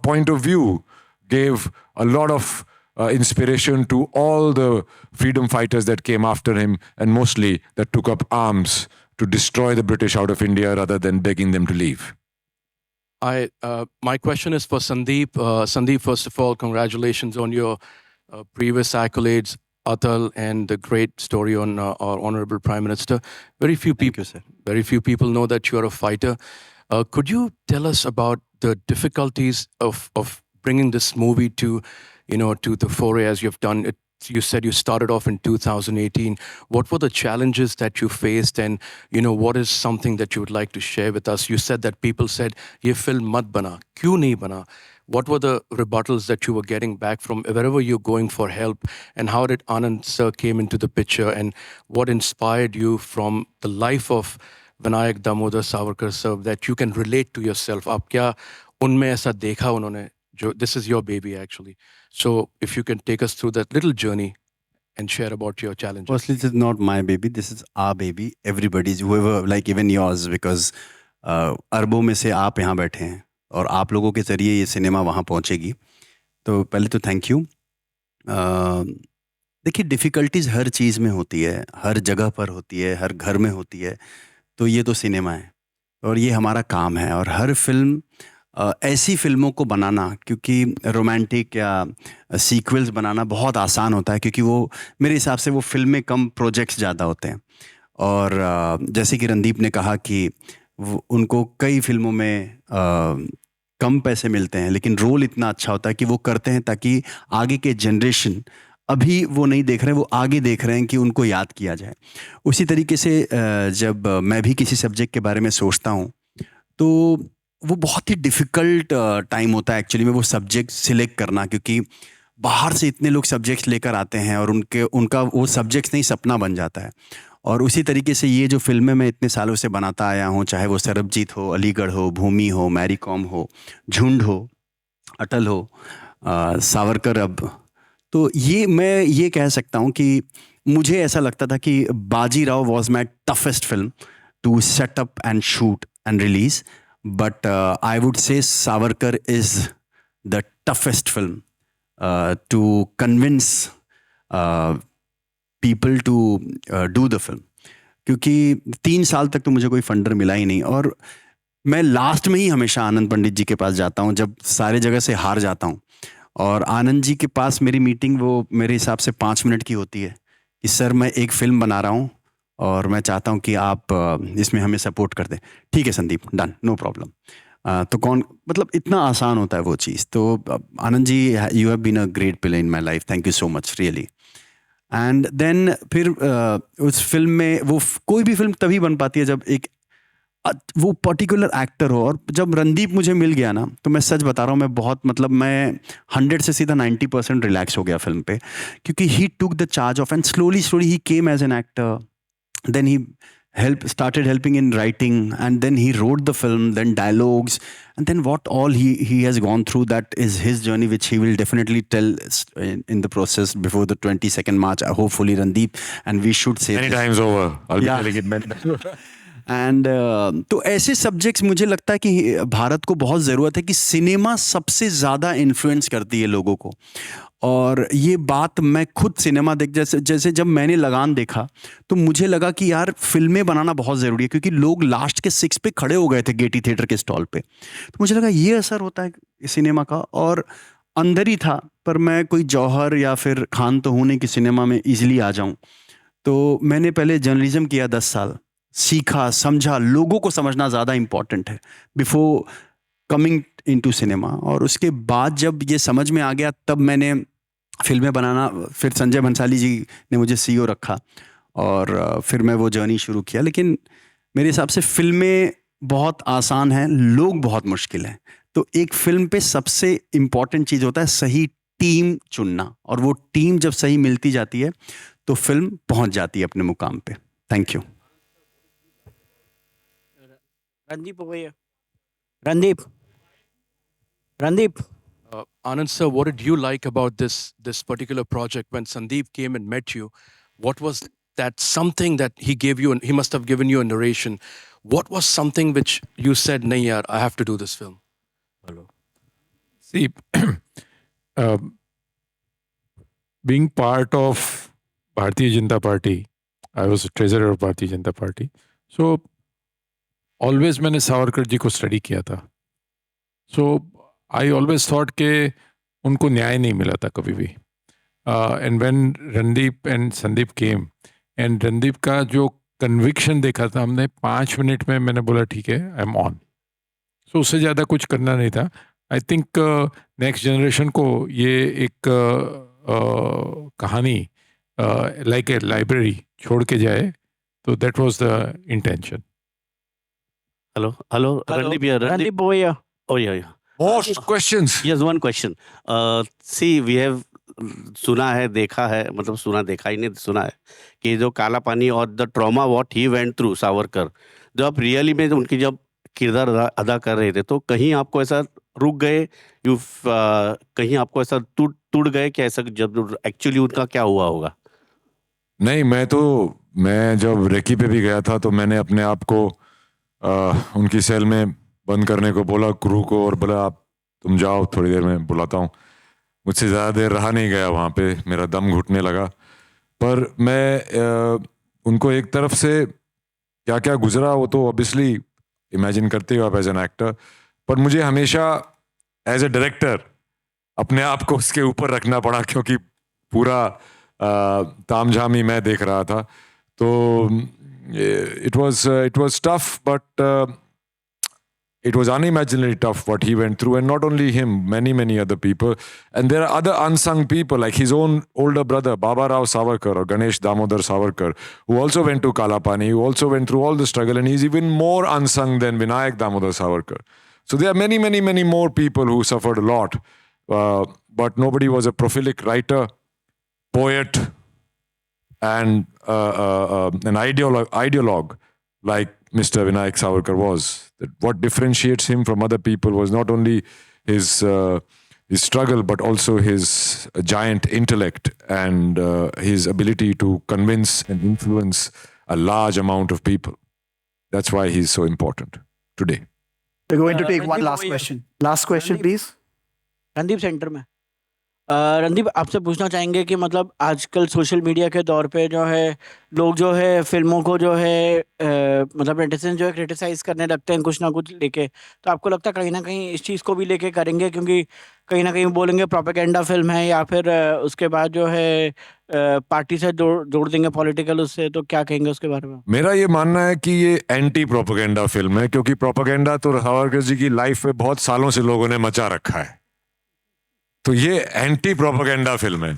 point of view gave a lot of inspiration to all the freedom fighters that came after him, and mostly that took up arms to destroy the British out of India rather than begging them to leave. My question is for Sandeep. Sandeep, first of all, congratulations on your previous accolades, Atal, and the great story on our Honorable Prime Minister. Very few people know that you are a fighter. Could you tell us about the difficulties of bringing this movie to the foray as you've done? It you said you started off in 2018. What were the challenges that you faced, and what is something that you would like to share with us? You said that people said, "Ye film mat bana, kyun nahi bana?" What were the rebuttals that you were getting back from wherever you're going for help, and how did Anand sir came into the picture, and what inspired you from the life of Vinayak Damodar Savarkar sir that you can relate to yourself? आप क्या उनमें ऐसा देखा उन्होंने जो this is your baby actually? So if you can take us through that little journey and share about your challenges. Firstly, this is not my baby. This is our baby. Everybody's, whoever, like even yours, because अरबों में से आप यहाँ बैठे हैं और आप लोगों के ज़रिए ये सिनेमा वहाँ पहुँचेगी. तो पहले तो थैंक यू. देखिए, डिफ़िकल्टीज़ हर चीज़ में होती है, हर जगह पर होती है, हर घर में होती है. तो ये तो सिनेमा है और ये हमारा काम है. और हर फिल्म ऐसी फिल्मों को बनाना, क्योंकि रोमांटिक या सीक्वल्स बनाना बहुत आसान होता है, क्योंकि वो मेरे हिसाब से वो फिल्में कम, प्रोजेक्ट्स ज़्यादा होते हैं. और जैसे कि रणदीप ने कहा कि उनको कई फिल्मों में कम पैसे मिलते हैं, लेकिन रोल इतना अच्छा होता है कि वो करते हैं ताकि आगे के जनरेशन, अभी वो नहीं देख रहे हैं, वो आगे देख रहे हैं कि उनको याद किया जाए. उसी तरीके से जब मैं भी किसी सब्जेक्ट के बारे में सोचता हूँ तो वो बहुत ही डिफ़िकल्ट टाइम होता है एक्चुअली में वो सब्जेक्ट सिलेक्ट करना, क्योंकि बाहर से इतने लोग सब्जेक्ट्स लेकर आते हैं और उनका वो सब्जेक्ट्स नहीं सपना बन जाता है. और उसी तरीके से ये जो फिल्में मैं इतने सालों से बनाता आया हूँ, चाहे वो सरबजीत हो, अलीगढ़ हो, भूमि हो, मैरी कॉम हो, झुंड हो, अटल हो, सावरकर, अब तो मैं ये कह सकता हूँ कि मुझे ऐसा लगता था कि Bajirao was my toughest film to set up and shoot and release. But I would say Savarkar is the toughest film to convince people to do the film. क्योंकि 3 साल तक तो मुझे कोई फंडर मिला ही नहीं, और मैं लास्ट में ही हमेशा आनंद पंडित जी के पास जाता हूँ जब सारे जगह से हार जाता हूँ. और आनंद जी के पास मेरी मीटिंग वो मेरे हिसाब से 5 मिनट की होती है कि सर मैं एक फ़िल्म बना रहा हूँ और मैं चाहता हूँ कि आप इसमें हमें सपोर्ट कर दें. ठीक है संदीप, डन, नो प्रॉब्लम. तो कौन, मतलब इतना आसान होता है वो चीज़. तो Anand ji, you have been a great pillar in my life, thank you so much really. And then फिर उस फिल्म में वो कोई भी फिल्म तभी बन पाती है जब एक वो पर्टिकुलर एक्टर हो. और जब रणदीप मुझे मिल गया ना, तो मैं सच बता रहा हूँ, मैं बहुत, मतलब मैं 100 से सीधा 90% रिलैक्स हो गया फिल्म पे, क्योंकि he took the charge of, and slowly he came as an actor. Then he started helping in writing, and then he wrote the film, then dialogues, and then what all he has gone through, that is his journey, which he will definitely tell in the process before the 22nd March, hopefully, Randeep, and we should say many times over. I'll be telling it many. And तो ऐसे subjects मुझे लगता है कि भारत को बहुत ज़रूरत है, कि सिनेमा सबसे ज़्यादा इन्फ्लुएंस करती है लोगों को. और ये बात मैं खुद सिनेमा जैसे जब मैंने लगान देखा तो मुझे लगा कि यार फिल्में बनाना बहुत ज़रूरी है, क्योंकि लोग लास्ट के 6 पे खड़े हो गए थे गेटी थिएटर के स्टॉल पे. तो मुझे लगा ये असर होता है सिनेमा का, और अंदर ही था. पर मैं कोई जौहर या फिर खान तो हूँ नहीं कि सिनेमा में ईजिली आ जाऊँ. तो मैंने पहले जर्नलिज्म किया 10 साल, सीखा, समझा. लोगों को समझना ज़्यादा इम्पॉर्टेंट है बिफोर कमिंग इनटू सिनेमा. और उसके बाद जब ये समझ में आ गया, तब मैंने फिल्में बनाना, फिर संजय भंसाली जी ने मुझे CEO रखा और फिर मैं वो जर्नी शुरू किया. लेकिन मेरे हिसाब से फिल्में बहुत आसान हैं, लोग बहुत मुश्किल हैं. तो एक फिल्म पे सबसे इम्पॉर्टेंट चीज़ होता है सही टीम चुनना, और वो टीम जब सही मिलती जाती है तो फिल्म पहुंच जाती है अपने मुकाम पे. Thank you. Randeep. Anand sir, what did you like about this particular project when Sandeep came and met you? What was that something that he gave you, and he must have given you a narration? What was something which you said, "Nahi yaar, I have to do this film"? Hello. See, being part of Bharatiya Janata Party, I was a treasurer of Bharatiya Janata Party. So always मैंने सावरकर जी को study किया था. So I always thought के उनको न्याय नहीं मिला था कभी भी. And when Randeep and Sandeep came, and Randeep का जो कन्विक्शन देखा था हमने, 5 मिनट में मैंने बोला ठीक है, आई एम ऑन. सो उससे ज़्यादा कुछ करना नहीं था. आई थिंक नेक्स्ट जनरेशन को ये एक कहानी लाइक ए लाइब्रेरी छोड़ के जाए, तो that was the intention. Hello, Randeep here. Randeep over here. Oh yeah. More questions. Yes, one question. See, we have सुना है, देखा है, मतलब सुना देखा ही नहीं, सुना है कि जो काला पानी और the trauma what he went through Savarkar, जब आप रियली में उनकी जब किरदार अदा कर रहे थे, तो कहीं आपको ऐसा रुक गए, कहीं आपको ऐसा टूट गए कि ऐसा जब एक्चुअली उनका क्या हुआ होगा? नहीं, मैं जब रेकी पे भी गया था तो मैंने अपने आप को उनकी सेल में बंद करने को बोला क्रू को, और बोला आप तुम जाओ, थोड़ी देर में बुलाता हूँ. मुझसे ज़्यादा देर रहा नहीं गया वहाँ पे, मेरा दम घुटने लगा. पर मैं उनको एक तरफ से क्या क्या गुजरा वो तो ऑब्वियसली इमेजिन करते हो आप एज एन एक्टर, पर मुझे हमेशा एज ए डायरेक्टर अपने आप को उसके ऊपर रखना पड़ा, क्योंकि पूरा तामझाम ही मैं देख रहा था. तो it was tough, but it was unimaginably tough what he went through, and not only him, many other people. And there are other unsung people like his own older brother Baba Rao Savarkar or Ganesh Damodar Savarkar, who also went to Kalapani, who also went through all the struggle, and he's even more unsung than Vinayak Damodar Savarkar. So there are many more people who suffered a lot, but nobody was a prolific writer, poet, and an ideologue like Mr. Vinayak Savarkar was. That what differentiates him from other people was not only his struggle, but also his giant intellect and his ability to convince and influence a large amount of people. That's why he's so important today. We're going to take one last question. Last question, please. Randeep centre में. रणदीप, आपसे पूछना चाहेंगे कि मतलब आजकल social media के दौर पे जो है लोग जो है फिल्मों को जो है मतलब नेटिजन जो है क्रिटिसाइज करने लगते हैं कुछ ना कुछ लेके, तो आपको लगता है कहीं ना कहीं इस चीज़ को भी लेके करेंगे, क्योंकि कहीं ना कहीं बोलेंगे प्रोपेगेंडा फिल्म है, या फिर उसके बाद जो है पार्टी से जोड़ देंगे पॉलिटिकल उससे, तो क्या कहेंगे उसके बारे में? मेरा ये मानना है कि ये एंटी प्रोपेगेंडा फिल्म है, क्योंकि प्रोपेगेंडा तो सावरकर जी की लाइफ में बहुत सालों से लोगों ने मचा रखा है. तो ये एंटी प्रोपेगेंडा फिल्म है,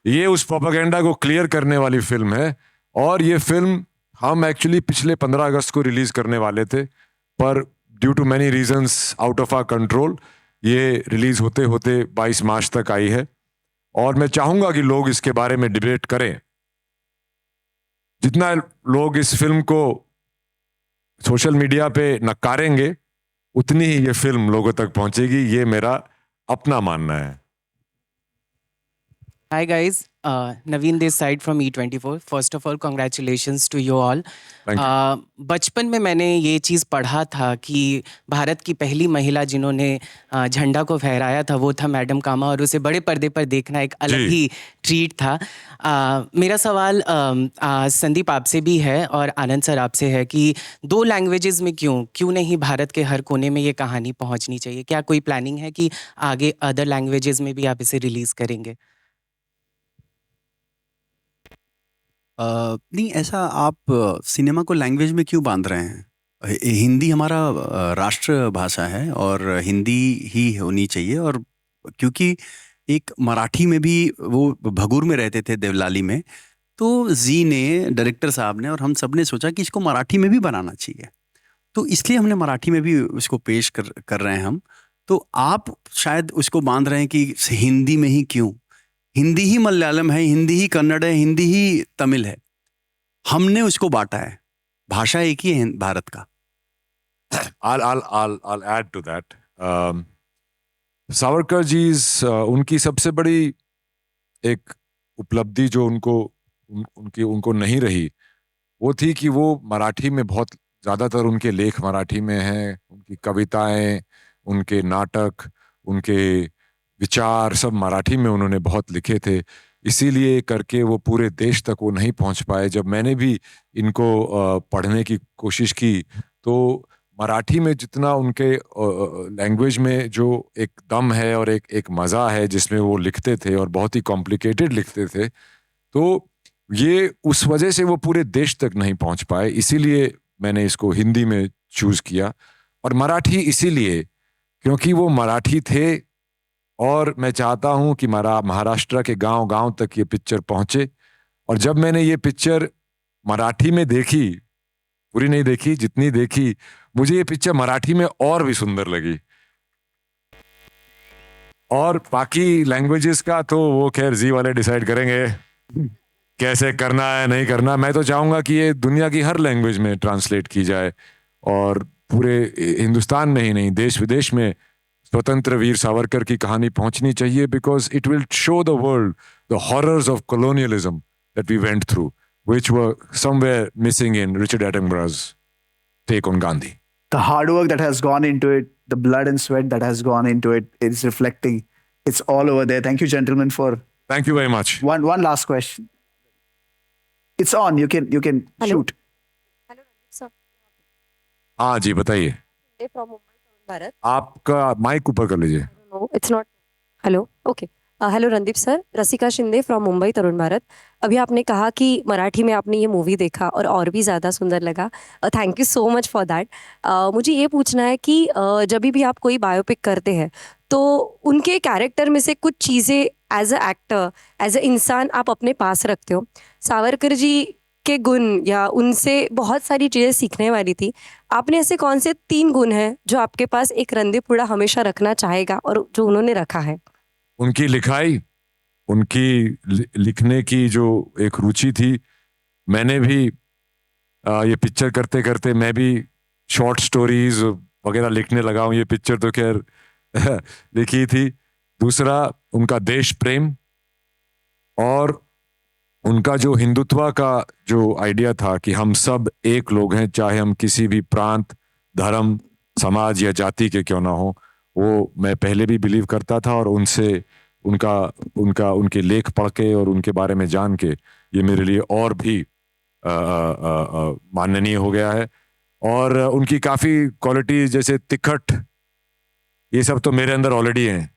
ये उस प्रोपेगेंडा को क्लियर करने वाली फिल्म है. और ये फिल्म हम एक्चुअली पिछले 15 अगस्त को रिलीज करने वाले थे, पर due to many reasons out of our control ये रिलीज होते होते 22 मार्च तक आई है. और मैं चाहूंगा कि लोग इसके बारे में डिबेट करें. जितना लोग इस फिल्म को सोशल मीडिया पे नकारेंगे, उतनी ही ये फिल्म लोगों तक पहुंचेगी. ये मेरा अपना मानना है. Hi guys, Naveen this side from E24. First of all, congratulations to you all. बचपन में मैंने ये चीज़ पढ़ा था कि भारत की पहली महिला जिन्होंने झंडा को फहराया था वो था मैडम कामा, और उसे बड़े पर्दे पर देखना एक अलग ही ट्रीट था. मेरा सवाल संदीप आपसे भी है और आनंद सर आपसे है कि 2 लैंग्वेजेस में क्यों नहीं भारत के हर कोने में ये कहानी पहुंचनी चाहिए? क्या कोई प्लानिंग है कि आगे अदर लैंग्वेजेस में भी आप इसे रिलीज़ करेंगे? नहीं, ऐसा आप सिनेमा को लैंग्वेज में क्यों बांध रहे हैं? हिंदी हमारा राष्ट्र भाषा है और हिंदी ही होनी चाहिए. और क्योंकि एक मराठी में भी वो भगूर में रहते थे देवलाली में, तो जी ने, डायरेक्टर साहब ने और हम सब ने सोचा कि इसको मराठी में भी बनाना चाहिए, तो इसलिए हमने मराठी में भी उसको पेश कर रहे हैं हम. तो आप शायद उसको बांध रहे हैं कि हिंदी में ही क्यों? हिंदी ही मलयालम है, हिंदी ही कन्नड़ है, हिंदी ही तमिल है. हमने उसको बांटा है. भाषा एक ही है भारत का. I'll add to that. Savarkar ji उनकी सबसे बड़ी एक उपलब्धि जो उनको नहीं रही, वो थी कि वो मराठी में बहुत ज़्यादातर उनके लेख मराठी में हैं. उनकी कविताएं, उनके नाटक, उनके विचार सब मराठी में उन्होंने बहुत लिखे थे. इसीलिए करके वो पूरे देश तक वो नहीं पहुंच पाए. जब मैंने भी इनको पढ़ने की कोशिश की तो मराठी में जितना उनके लैंग्वेज में जो एक दम है और एक मज़ा है जिसमें वो लिखते थे और बहुत ही कॉम्प्लिकेटेड लिखते थे, तो ये उस वजह से वो पूरे देश तक नहीं पहुंच पाए. इसीलिए मैंने इसको हिंदी में चूज़ किया. और मराठी इसीलिए क्योंकि वो मराठी थे और मैं चाहता हूं कि महाराष्ट्र के गांव-गांव तक ये पिक्चर पहुंचे। और जब मैंने ये पिक्चर मराठी में देखी, पूरी नहीं देखी, जितनी देखी, मुझे ये पिक्चर मराठी में और भी सुंदर लगी। और बाकी लैंग्वेजेस का तो वो खैर जी वाले डिसाइड करेंगे कैसे करना है नहीं करना। मैं तो चाहूंगा कि ये दुनिया की हर लैंग्वेज में ट्रांसलेट की जाए और पूरे हिंदुस्तान में ही नहीं, देश विदेश में स्वतंत्र वीर सावरकर की कहानी पहुंचनी चाहिए, because it will show the world the horrors of colonialism that we went through, which were somewhere missing in Richard Attenborough's take on Gandhi. The hard work that has gone into it, the blood and sweat that has gone into it, is reflecting. It's all over there. Thank you, gentlemen, for. Thank you very much. One last question. It's on. You can shoot. हाँ जी, बताइए। भारत आपका mic ऊपर कर लीजिए। No it's not hello okay hello Randeep sir, Rasika Shinde from Mumbai Tarun Bharat. अभी आपने कहा कि मराठी में आपने ये मूवी देखा और भी ज़्यादा सुंदर लगा। Thank you so much for that. मुझे ये पूछना है कि जब भी आप कोई बायोपिक करते हैं तो उनके कैरेक्टर में से कुछ चीज़ें as a actor, as a इंसान आप अपने पास रखते हो। सावरकर जी के गुण या उनसे बहुत सारी चीज़ें सीखने वाली थी। आपने ऐसे कौन से 3 गुण हैं जो आपके पास एक रणदीप हुड्डा हमेशा रखना चाहेगा और जो उन्होंने रखा है? उनकी लिखाई, उनकी लिखने की जो एक रुचि थी। मैंने भी ये पिक्चर करते करते मैं भी शॉर्ट स्टोरीज वगैरह लिखने लगा हूँ। ये पिक्चर तो खैर लिखी थी। दूसरा, उनका देश प्रेम और उनका जो हिंदुत्व का जो आइडिया था कि हम सब एक लोग हैं, चाहे हम किसी भी प्रांत, धर्म, समाज या जाति के क्यों ना हो। वो मैं पहले भी बिलीव करता था और उनके लेख पढ़ के और उनके बारे में जान के ये मेरे लिए और भी माननीय हो गया है। और उनकी काफ़ी क्वालिटी जैसे तिखट, ये सब तो मेरे अंदर ऑलरेडी हैं।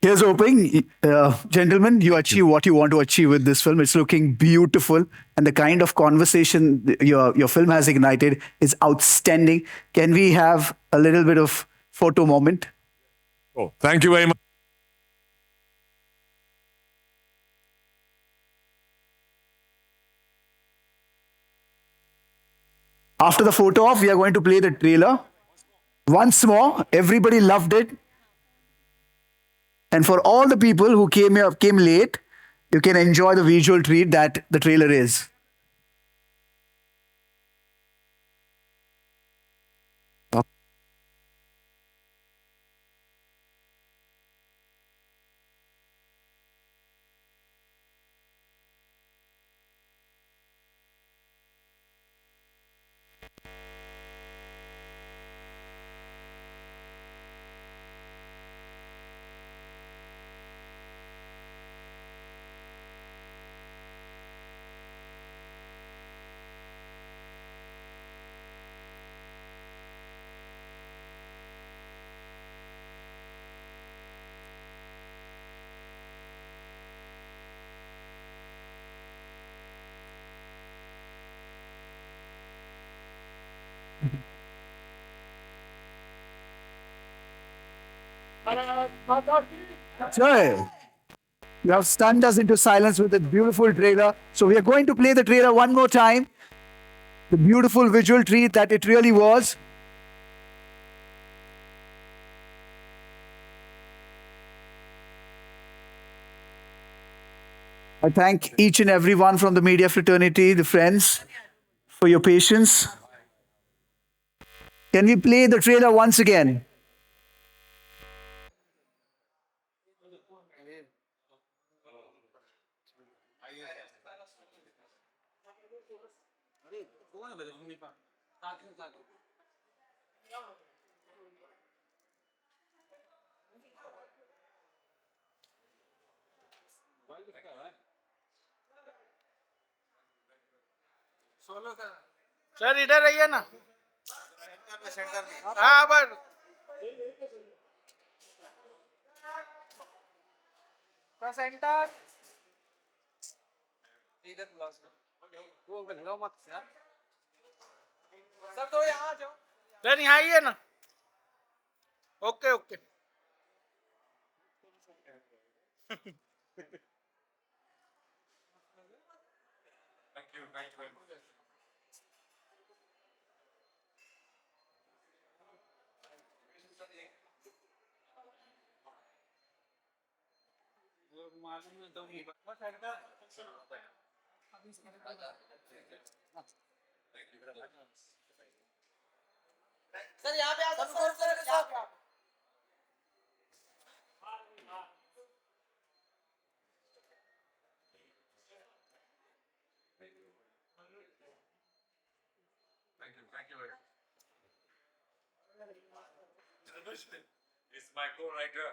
Here's hoping, gentlemen, you achieve what you want to achieve with this film. It's looking beautiful, and the kind of conversation your film has ignited is outstanding. Can we have a little bit of photo moment? Oh, thank you very much. After the photo off, we are going to play the trailer once more. Everybody loved it. And for all the people who came late, you can enjoy the visual treat that the trailer is. Jai. You have stunned us into silence with a beautiful trailer. So we are going to play the trailer one more time. The beautiful visual treat that it really was. I thank each and every one from the media fraternity, the friends, for your patience. Can we play the trailer once again? Sir इधर रहिए ना। हाँ बस centre sir तो यहाँ आ जाओ। Sir यहाँ आइए ना। ओके ओके सर यहाँ पे सब It's my co-writer.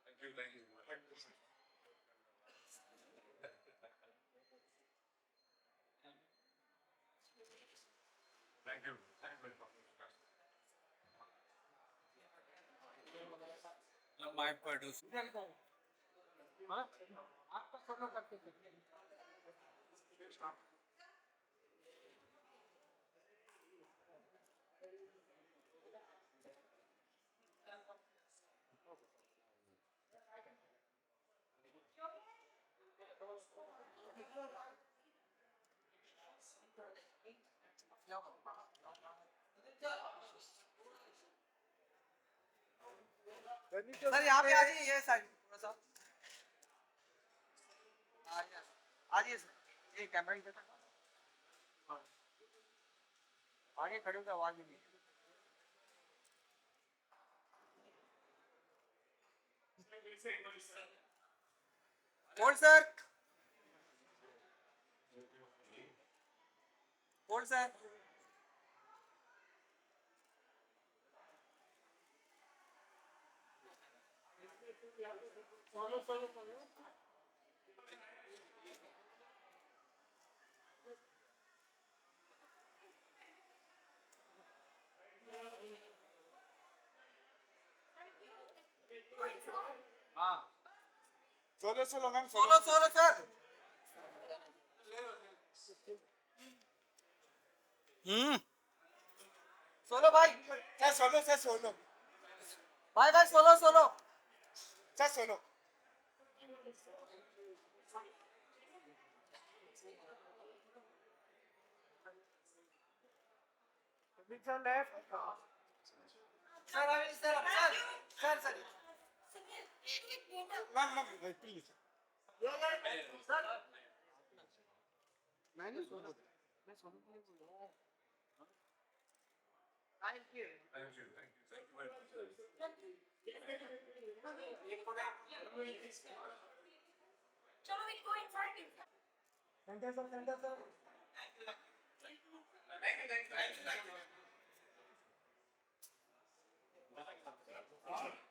Thank you, thank you. Thank you. My producer. आपका सोलो करते थे सर यहाँ पे आ जाइए ये साइड थोड़ा सा आ जाइए सर ये कैमरा इधर आगे खड़े होकर आवाज नहीं hold sir hold sir solo solo solo हाँ solo solo ma'am solo solo sir solo भाई सर सोलो भाई भाई solo solo sir solo Sir, left. Sir, I will sir. Sir. Ma'am, please. Sir. मैंने सुना मैं सुनने के लिए बोल रहा हूँ Thank you. Thank you very much. चलो we go inside. Center sir. Thank you.